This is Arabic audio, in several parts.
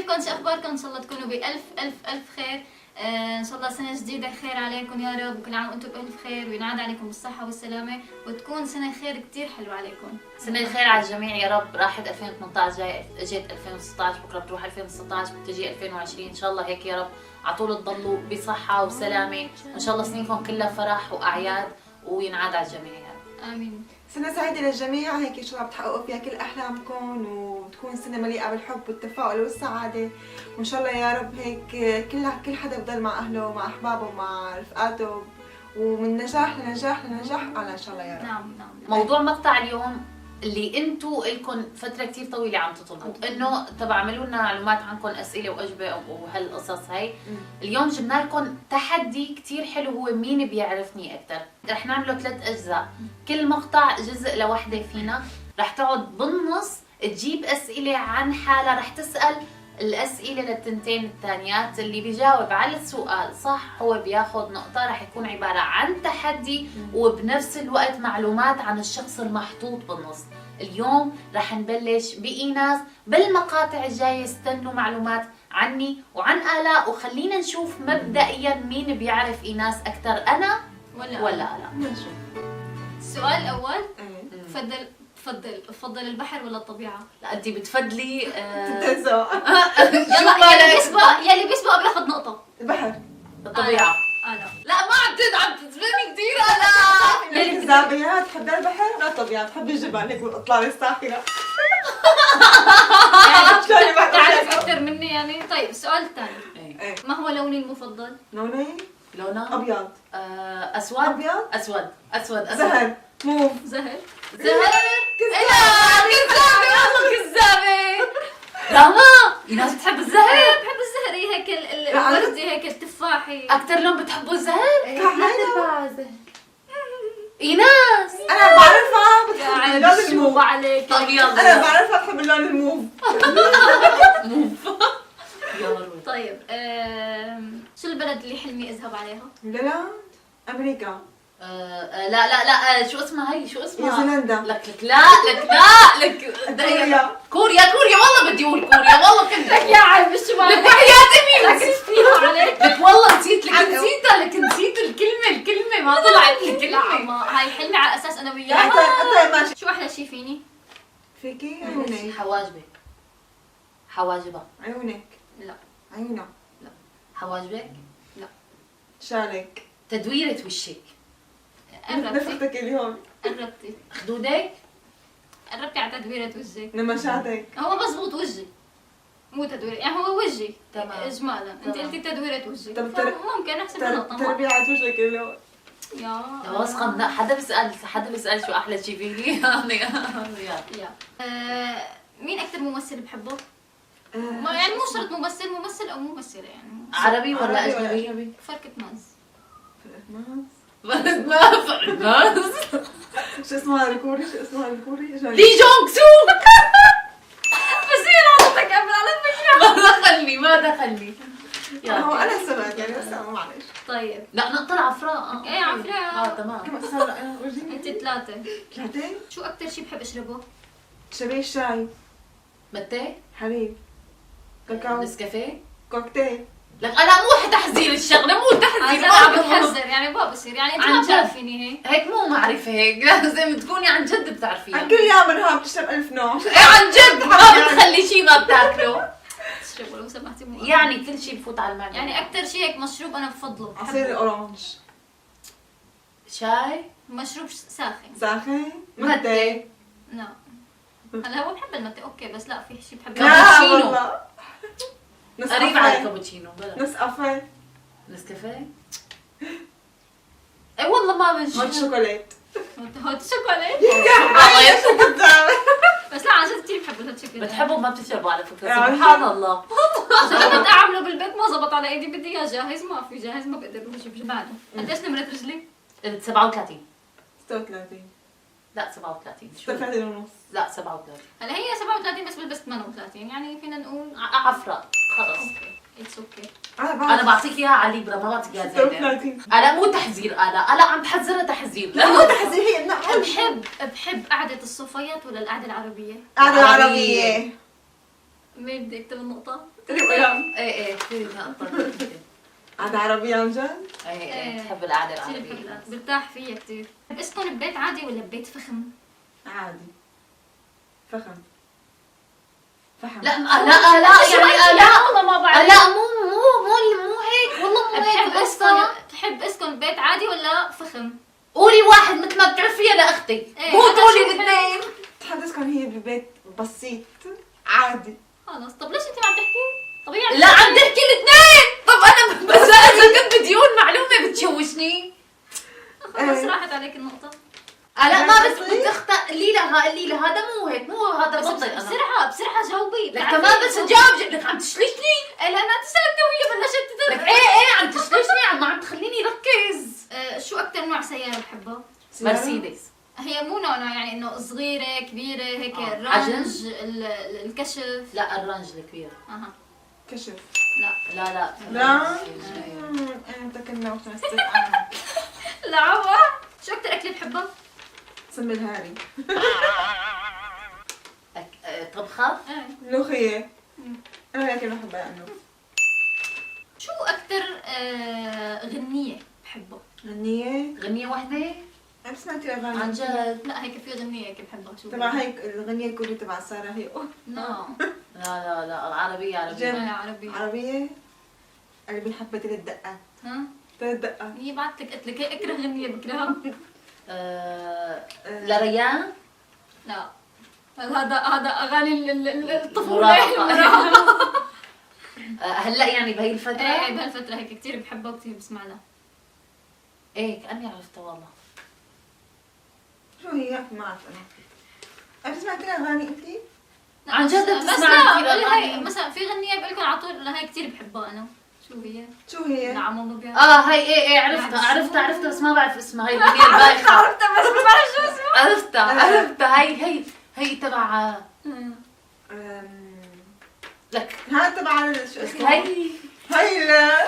كيفكم؟ شو اخباركم؟ ان شاء الله تكونوا بألف ألف ألف خير. ان شاء الله سنة جديدة خير عليكم يا رب، وكل عام وانتم بألف خير، وينعاد عليكم بالصحة والسلامة، وتكون سنة خير كتير حلوة عليكم. سنة الخير على الجميع يا رب. راحت 2018 جاي اجت 2016 بكره بتروح 2016 بتجي 2020 ان شاء الله هيك يا رب على طول تضلوا بصحة وسلامة، وان شاء الله سنينكم كلها فرح واعياد وينعاد على الجميع يا رب. امين. سنة سعيدة للجميع، هيك ان شاء الله بتحققوا فيها كل احلامكم وتكون سنة مليئة بالحب والتفاؤل والسعادة، وان شاء الله يا رب هيك كل حدا بضل مع اهله ومع احبابه ومع رفقاته، ومن نجاح لنجاح لنجاح على ان شاء الله يا رب. نعم. موضوع مقطع اليوم اللي انتو الكم فتره كثير طويله عم تطلبوا انه تبع اعملوا لنا معلومات عنكم، اسئله واجوبه وهالقصص هي. اليوم جبنا لكم تحدي كثير حلو، هو مين بيعرفني اكثر. رح نعمله 3 اجزاء، كل مقطع جزء لوحده فينا، رح تقعد بالنص تجيب اسئله عن حالها، رح تسال الاسئله للتنتين الثانيات، اللي بيجاوب على السؤال صح هو بياخذ نقطه. رح يكون عباره عن تحدي وبنفس الوقت معلومات عن الشخص المحطوط بالنص. اليوم رح نبلش بإيناس، بالمقاطع الجايه استنوا معلومات عني وعن آلاء، وخلينا نشوف مبدئيا مين بيعرف إيناس اكثر، انا ولا آلاء. نشوف. السؤال الاول، ايه تفضل البحر ولا الطبيعة؟ لا انت بتفضلي تنسوا. يلي بيسبق بياخذ نقطة. البحر. الطبيعه. لا ما عم تزبني كثير آلاء. يلي الزابيات تحب البحر ولا الطبيعة؟ تحب الجبال هيك والاطلال الساخنة. يعني تعرف اكثر مني يعني. طيب السؤال الثاني، ايه ما هو لوني المفضل؟ لوني لونها ابيض. اسود. ابيض. اسود. زهر. موف. زهر. كذابة. راما ايناس بتحب الزهر؟ بحب الزهر، هيك الوردي، هيك التفاحي. اكثر لون بتحبوا الزهر؟ هيدا ايناس انا بعرفها بتحب اللون الموف. عليك ابيض. انا بعرفها بتحب اللون الموف. يا مروه. طيب شو البلد اللي حلمي اذهب عليها؟ نيوزيلاند. امريكا. لا شو اسمها هي؟ شو اسمها؟ نيوزيلندا. لك كوريا. كوريا والله بدي اقول كوريا، والله كنت لك يا عيب شو لك وحياتي مين لك فيها عليك. لك والله نسيت الكلمة ما طلعت لي لا كلمة. ما هاي حلمي على اساس انا يعني وياها. طيب ماشي. شو احلى شيء فيني؟ فيكي عيونك. حواجبها. عيونك. لا. عيونها. حواجبك. شالك. تدويرة وشك. قربتي نفختك اليوم. خدودك. قربتي على تدويرة وجهي. نمشاتك. هو مزبوط وجهي مو تدوير، يعني هو وجهي تمام. اجمالا. انت قلتي تدويرة وجهي، طب ممكن احسب النقطة. تربيعة وجهك اليوم. يا واثقة حدا بيسأل شو أحلى شي فيني. يا مين أكثر ممثل بحبه؟ ما يعني مو شرط ممثل أو ممثلة يعني. عربي ولا عربي ولا أجنبي؟ فرقة ماز. ما فرق ناس. شو اسمها الكوري؟ لي جونغ سو. بس هي لحظتك قبل على فكرة. ما دخلني. هو انا سمعت يعني بس معلش. طيب لا نقطة العفراء. ايه عفراء. تمام. كم صار ورجيني. انت 3. 3. شو أكثر شيء بحب أشربه؟ شبيه الشاي. متى؟ حليب. كاكاو. نسكافيه. كوكتيل. لك انا مو تحذير الشغله، مو تحذير. أنا عم بتحذر يعني ما بصير، يعني أنت عن ما جد. بتعرفيني هيك. مو معرفة هيك، لازم تكوني عن جد بتعرفيها. عن كل يوم منها بتشرب 1000 نوع. عن جد ما بتخلي شيء ما بتاكله. تشربه لو سمحتي مو يعني كل شيء بفوت على المعدة. يعني أكثر شيء هيك مشروب أنا بفضله. عصير الاورانج. شاي. مشروب ساخن. ساخن. متى. لا هلا هو بحب المتة اوكي، بس لا في شيء بحب لا كابتشينو. والله. قريب على الكابتشينو. نسقافيه. نسكافيه. اي والله ما بنشوف. هوت شوكولات. هوت شوكولات. والله يا بس لا عن جد كثير بحب الهوت شوكولات. بتحبوا ما بتشربوا على فكرة. يعني سبحان الله. جربت اعمله بالبيت ما زبط على ايدي، بدي اياه جاهز، ما في جاهز ما بقدر اجيب شو بعده. قديش نمرة رجلي؟ 37. 36. لا 37. شو؟ 36 ونص. لا 37. هلا هي 37 بس بلبست 38، يعني فينا نقول عفراء خلص. اوكي اتس اوكي. انا انا بعطيك اياها على ليبرا، ما بعطيك اياها زيادة. 36. انا مو تحذير، انا عم بحذرها تحذير. لا مو تحذير، هي بحب قعدة الصفيات ولا القعدة العربية؟ قعدة العربية. مين بدي اكتب النقطة؟ ريم ايه كثير نقطة. عاد عربية عن جد؟ ايه تحب القعدة كثير العربية. بحب برتاح فيها كثير. بحب اسكن ببيت عادي ولا ببيت فخم؟ عادي. فخم. فحم. لا يعني لا والله ما بعرف. لا مو هيك والله مو هيك القصة. بحب اسكن ببيت عادي ولا فخم؟ قولي واحد مثل ما بتعرفيها لاختي. إيه، مو أنا تقولي شو الاثنين. بتحب تسكن هي ببيت بسيط عادي. خلص طب ليش انت ما عم تحكي؟ طبيعي لا عم تحكي الاثنين. طب انا بس اذا كنت بدي اقول معلومة بتشوشني. خلص راحت عليك النقطة. لا ما بتختار قلي لها هذا مو هيك مو هذا بس بطل انا. بسرعة جاوبي. لك كمان بس جاوب لك عم تشلشني. لا انا تسألت وهي بلشت لك ايه عم تشلشني ما عم تخليني ركز. شو أكتر نوع سيارة بحبها؟ مرسيدس. هي مو نوع يعني انه صغيرة كبيرة هيك عجل؟ الرنج الكشف. لا الرنج الكبير. اها كشف. لا لا. إيه. انت كنا وتمسك عنها. لعبة. شو أكتر أكلة بحبها؟ سمي الهاري. طبخة. ملوخية. انا هيك بحبها انه. شو أكتر غنية بحبها؟ غنية واحدة. انا سمعتي اغاني عن جد. لا هيك في غنية هيك بحبها شو تبع هيك الغنية الكورية تبع سارة هي لا لا العربية جد. عربية. عربية اللي بنحبها 3 دقات. ها 3 دقات. هي بعت لك قلت لك هي اكره غنية بكرهها. لريان. لا هذا اغاني الطفولة. مراهقة. هلا يعني بهي الفترة. ايه بهالفترة هيك كثير بحبها وكثير بسمع لها. ايه كأني عرفتها والله. شو هي؟ ما بعرف انا بتسمعي كل اغاني انتي؟ عن جد بس بتسمعي لا كثير هي أغاني؟ مثلا في غنية بقول لكم على طول هي كثير بحبها انا. شو هي؟ شو نعم والله بيعرف. هاي ايه عرفتها بس ما بعرف اسمها. هي الأغنية البايخة. عرفتها بس ما بعرف شو اسمها. عرفتها هي تبع لك. ها تبع شو اسمها؟ هي لا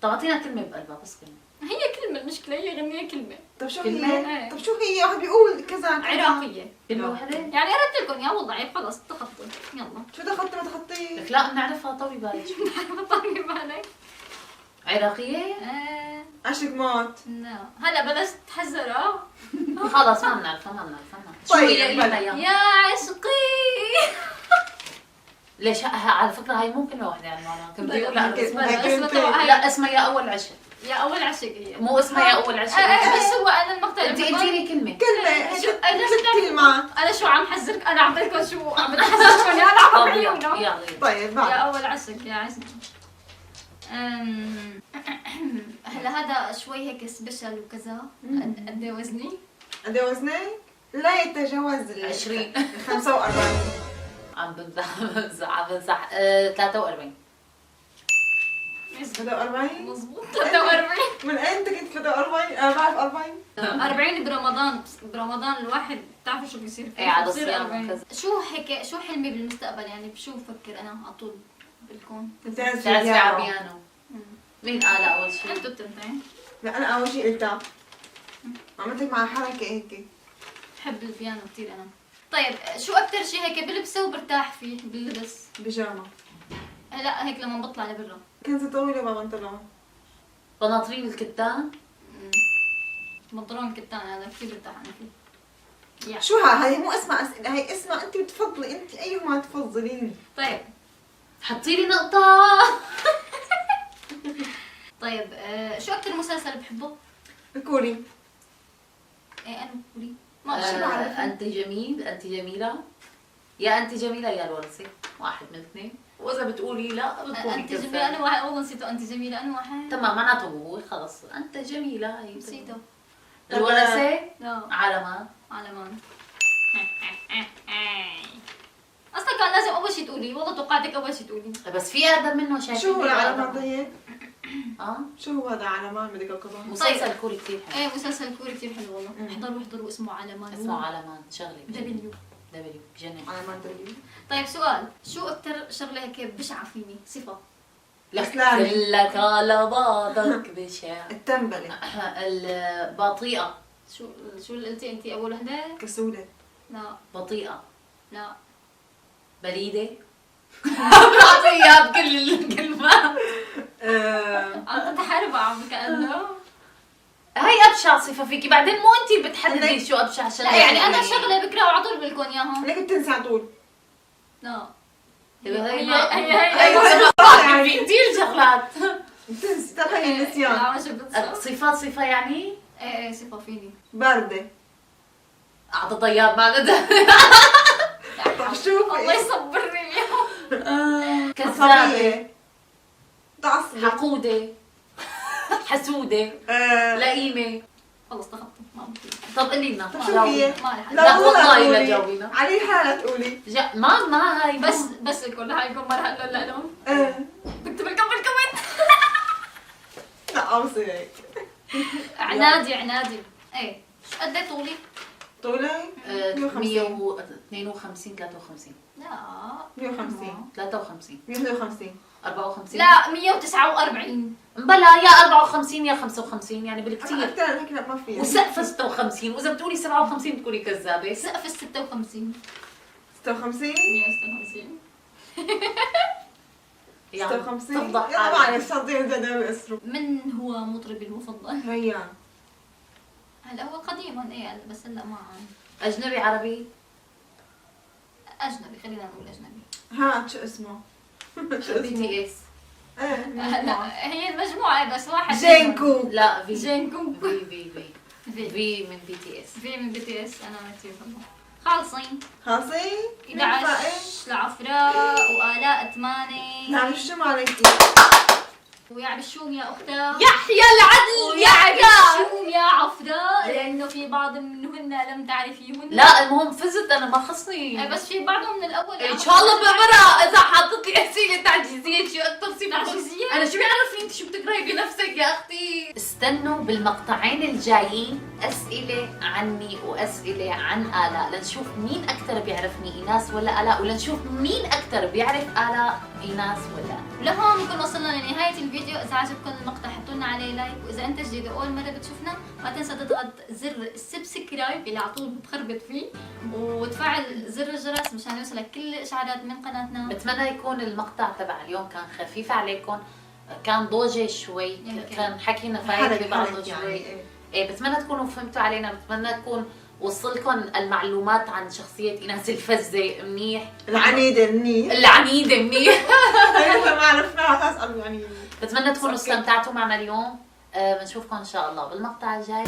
طب اعطينا كلمة بقلبها بس كلمة. هي كلمة المشكلة هي غنية كلمة. طب شو كلمة؟ هي؟ طب شو هي؟ واحد بيقول كذا عراقية. كلمة واحدة. يعني قربت لكم يا والله خلص تخطوا يلا. شو دخلتي ما دخلتي؟ لك لا بنعرفها طوي بالك. طيب بالك. عراقية؟ عشق موت. لا هلا بلشت تحذر خلص ما بنعرفها شو طيب، هي بلا. إياها؟ يا عشقي. ليش على فكرة هاي مو كلمة واحدة يعني معناها كنت بدي أقول لا ممكن. اسمها. هاي اسمها كلمتين. طبعا لا اسمها يا أول عشق. يا أول عشق هي. مو اسمها يا أول عشق. بس هو أنا المقطع انت اللي قلتي لي كلمة. كلمة شو أنا ثلاث كلمات. أنا شو عم حذرك أنا عم بقول شو عم بحذركم يا أنا عم بعيونه. يلا طيب يا بعد أول عشق يا عشق. هلا هذا شوي هيك سبيشال وكذا. قد إيه وزني؟ قد ايه وزنك؟ لا يتجاوز 20. 45. عم بمزح 43. 43 مضبوط 43. من ايمتى كنت 43؟ انا بعرف 40. 40 برمضان الواحد بتعرفوا شو بيصير فيه. ايه على بصير الصيام 40. وكذا. شو حلمي بالمستقبل يعني بشو بفكر انا على طول بالكون. بتعزفي تعزفي على بيانو. بيانو. مين قال أول شيء؟ انتوا التنتين. لا انا اول شيء قلتها. عملت مع حركة هيك. بحب البيانو كثير انا. طيب شو اكثر شيء هيك بلبسه وبرتاح فيه باللبس؟ بيجامة. لا هيك لما بطلع لبرا. كنزة طويلة وما بنطلون. بناطيل الكتان. بنطلون كتان هذا كثير برتاح انا فيه. شو هاي مو اسمها اسئلة، هاي اسمها انت بتفضلي انت ايهما تفضلين. طيب حطي لي نقطة. طيب شو اكثر مسلسل بحبه؟ الكوري. ايه انا كوري. ما بعرف. أنت جميل أنت جميلة. يا أنت جميلة يا الورثة. واحد من اثنين. وإذا بتقولي لا بتقولي انت كذا. جميلة انا واحد. والله نسيته انت جميلة انا واحد. تمام معناته هو خلص أنت جميلة هي نسيته. الورثة. لا علامات. علمان. اصلا كان لازم اول شيء تقولي. والله توقعتك اول شيء تقولي. بس في أقدم منه شايفين. شو هو العلامات طيب؟ اه شو هو هذا علامات بدك اقضاها؟ مسلسل كوري كثير حلو. ايه مسلسل كوري كثير حلو والله. احضروا اسمه علمان. اسمه علامات شغلة دبليو. بجنن. علامات دولية. طيب سؤال شو اكثر شغله هيك بشعه فيني صفه؟ لك كسلانة. كلك على بعضك بشع. التنبلة. البطيئة. شو اللي قلتي انت اول وحده؟ كسولة. لا بطيئة. لا بليدة. بنعطيها بكل الكلمات. عم تحارب عم كأنه. هاي ابشع صفه فيكي، بعدين مو انت بتحددي شو ابشع شغله. لا يعني انا شغله بكره وعلى طول بدكم اياها. ليك بتنسى على طول. لا هي في كثير شغلات بتنسى، ترى هي النسيان. لا مش بتصير. صفه يعني ايه صفه فيني. باردة. اعطى طياب معناتها. طب شوفي. الله يصبرني اليوم. كذابه، عصبية. متعصبة. حقوده، حسوده، لئيمه. خلص تخطي ما ممكن. طب قولي لنا طب شو هي؟ ما لي حل. لا والله لا تقولي. جاوبينا. علي الحالة تقولي. ما هاي بس كل هاي يكون مرة هلا لا لهم. ايه. بكتب لكم بالكومنت. لا عوصي هيك. عنادي. ايه شو قد ايه طولي؟ طولي 152 53 لا 150 53 151 54 لا 149. بلا يا 54 يا 55 يعني بالكثير. اكثر من هيك لا ما في. وسقف 56 واذا بتقولي 57 بتكوني كذابه. سقف 56. 56 156. 56 تفضح يلا حالك. معلش صدقني زاد اسره. من هو مطربي المفضل؟ ريان. هلا هو قديما ايه بس هلا ما اجنبي عربي؟ اجنبي، خلينا نقول اجنبي. ها شو اسمه؟ شو بي اسمه؟ تي اس. ايه هلا هي المجموعة بس واحد جينكو. لا في جينكو. في من بي تي اس. في من بي تي اس انا ما كثير بحبه. خالصين خاصين؟ 11 لعفراء وآلاء 8 نعم شو ما عليكي؟ ويعرشون يا اختها يحيى العدل ويعرشون يا عفراء لانه في بعض منهن لم تعرفيهن. لا المهم فزت انا ما خصني. إيه بس في بعضهم من الاول ان شاء الله بعمرها اذا حطت لي اسئله تعجيزيه شو اكثر صفه تعجيزية؟ انا شو بيعرفني انت شو بتكرهي بنفسك يا اختي. استنوا بالمقطعين الجايين اسئله عني واسئله عن آلاء لنشوف مين اكثر بيعرفني ايناس ولا آلاء، ولنشوف مين اكثر بيعرف آلاء ايناس ولا. لهون بنكون وصلنا لنهاية الفيديو. إذا عجبكم المقطع حطوا لنا عليه لايك، وإذا أنت جديد أول مرة بتشوفنا ما تنسى تضغط زر السبسكرايب اللي على طول بتخربط فيه، وتفعل زر الجرس مشان يوصلك كل الإشعارات من قناتنا. بتمنى يكون المقطع تبع اليوم كان خفيف عليكم، كان ضوجي شوي، كان حكينا فايدة ببعضه شوي. ايه بتمنى تكونوا فهمتوا علينا، بتمنى تكون وصلكم المعلومات عن شخصية إيناس الفزة منيح، العنيدة منيح. العنيدة منيح. ايوه ما عرفناها اسأل يعني. بتمنى تكونوا استمتعتوا معنا اليوم. بنشوفكم إن شاء الله بالمقطع الجاي.